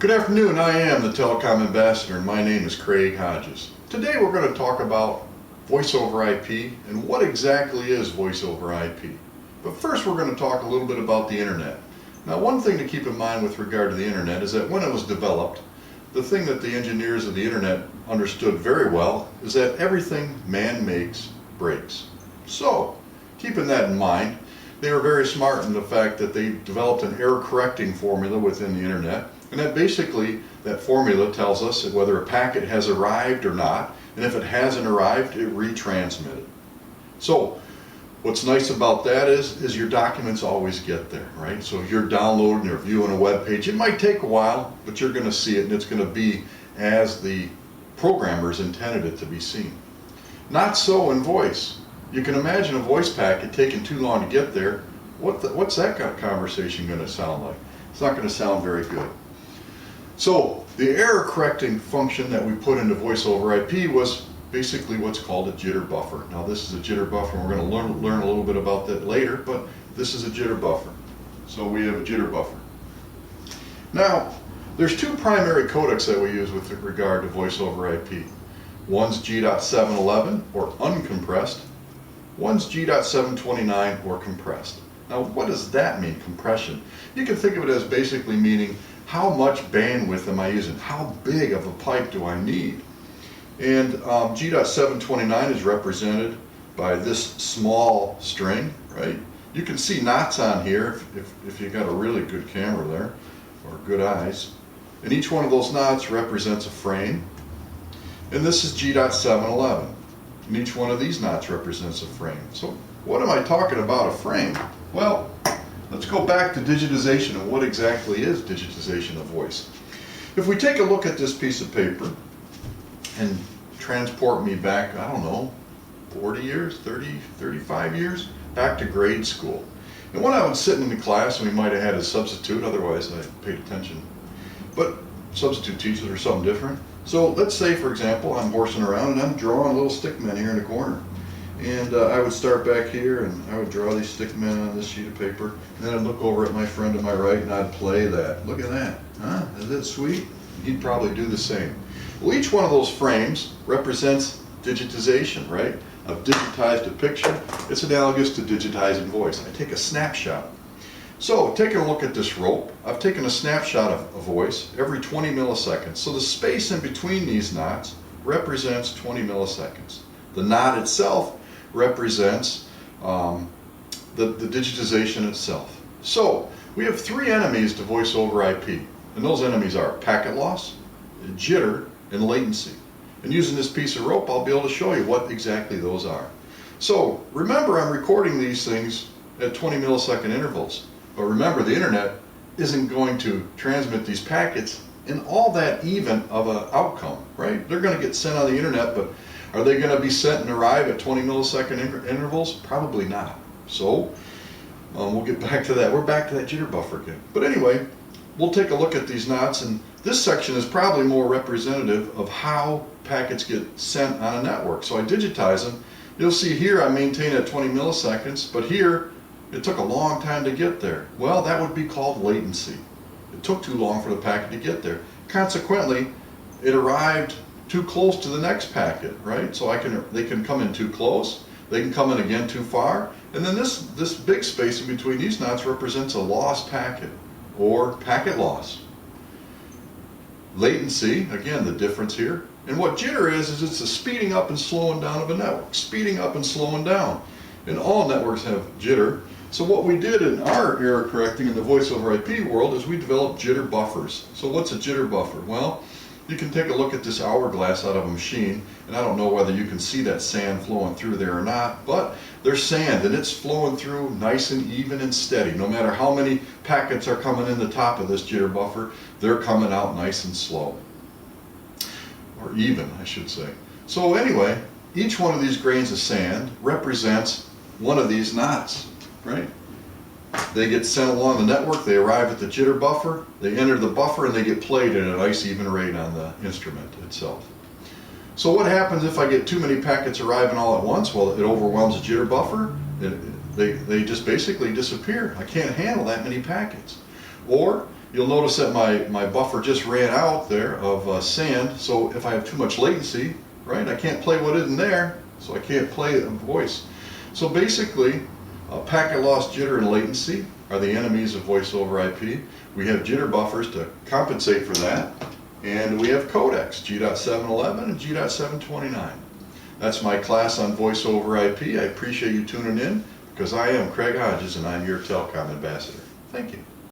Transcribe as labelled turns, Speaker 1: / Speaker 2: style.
Speaker 1: Good afternoon, I am the Telecom Ambassador and my name is Craig Hodges. Today we're going to talk about voice over IP and what exactly is voice over IP. But first we're going to talk a little bit about the internet. Now one thing to keep in mind with regard to the internet is that when it was developed, the thing that the engineers of the internet understood very well is that everything man makes breaks. So keeping that in mind, they were very smart in the fact that they developed an error correcting formula within the internet. And that basically, that formula tells us whether a packet has arrived or not, and if it hasn't arrived, it retransmitted. So, what's nice about that is your documents always get there, right? So if you're downloading or viewing a web page, it might take a while, but you're going to see it and it's going to be as the programmers intended it to be seen. Not so in voice. You can imagine a voice packet taking too long to get there. What's that conversation going to sound like? It's not going to sound very good. So the error correcting function that we put into voice over IP was basically what's called a jitter buffer. Now this is a jitter buffer, and we're going to learn a little bit about that later, but this is a jitter buffer. So we have a jitter buffer. Now there's two primary codecs that we use with regard to voice over IP. One's G.711 or uncompressed, one's G.729 or compressed. Now what does that mean, compression? You can think of it as basically meaning how much bandwidth am I using? How big of a pipe do I need? And G.729 is represented by this small string, right? You can see knots on here if you got a really good camera there, or good eyes. And each one of those knots represents a frame. And this is G.711. And each one of these knots represents a frame. So what am I talking about, a frame? Well, let's go back to digitization and what exactly is digitization of voice. If we take a look at this piece of paper and transport me back, I don't know, 40 years, 30, 35 years, back to grade school. And when I was sitting in the class, we might have had a substitute, otherwise I paid attention. But substitute teachers are something different. So let's say, for example, I'm horsing around and I'm drawing little stick men here in the corner. And I would start back here and I would draw these stick men on this sheet of paper. And then I'd look over at my friend to my right and I'd play that. Look at that. Huh? Is that sweet? He'd probably do the same. Well, each one of those frames represents digitization, right? I've digitized a picture. It's analogous to digitizing voice. I take a snapshot. So, taking a look at this rope, I've taken a snapshot of a voice every 20 milliseconds. So the space in between these knots represents 20 milliseconds. The knot itself represents the digitization itself. So we have three enemies to voice over IP, and those enemies are packet loss, jitter, and latency. And using this piece of rope, I'll be able to show you what exactly those are. So remember, I'm recording these things at 20 millisecond intervals. But remember, the internet isn't going to transmit these packets in all that even of an outcome, right? They're going to get sent on the internet, but are they going to be sent and arrive at 20 millisecond intervals? Probably not. So we'll get back to that. We're back to that jitter buffer again. But anyway, we'll take a look at these knots, and this section is probably more representative of how packets get sent on a network. So I digitize them. You'll see here I maintain at 20 milliseconds, but here it took a long time to get there. Well, that would be called latency. It took too long for the packet to get there. Consequently, it arrived too close to the next packet, right? So they can come in too close, they can come in again too far, and then this big space in between these knots represents a lost packet, or packet loss. Latency, again, the difference here. And what jitter is it's the speeding up and slowing down of a network, speeding up and slowing down. And all networks have jitter. So what we did in our error correcting in the voice over IP world is we developed jitter buffers. So what's a jitter buffer? Well, you can take a look at this hourglass out of a machine, and I don't know whether you can see that sand flowing through there or not, but there's sand and it's flowing through nice and even and steady. No matter how many packets are coming in the top of this jitter buffer, they're coming out nice and slow. Or even, I should say. So anyway, each one of these grains of sand represents one of these knots, right? They get sent along the network, they arrive at the jitter buffer, they enter the buffer, and they get played at a nice even rate on the instrument itself. So what happens if I get too many packets arriving all at once? Well, it overwhelms the jitter buffer. They just basically disappear. I can't handle that many packets. Or You'll notice that my buffer just ran out there of sand, so if I have too much latency, right, I can't play what isn't there, so I can't play a voice. So basically, packet loss, jitter, and latency are the enemies of voice over IP. We have jitter buffers to compensate for that, and we have codecs, G.711 and G.729. That's my class on voice over IP. I appreciate you tuning in, because I am Craig Hodges and I'm your Telecom ambassador. Thank you.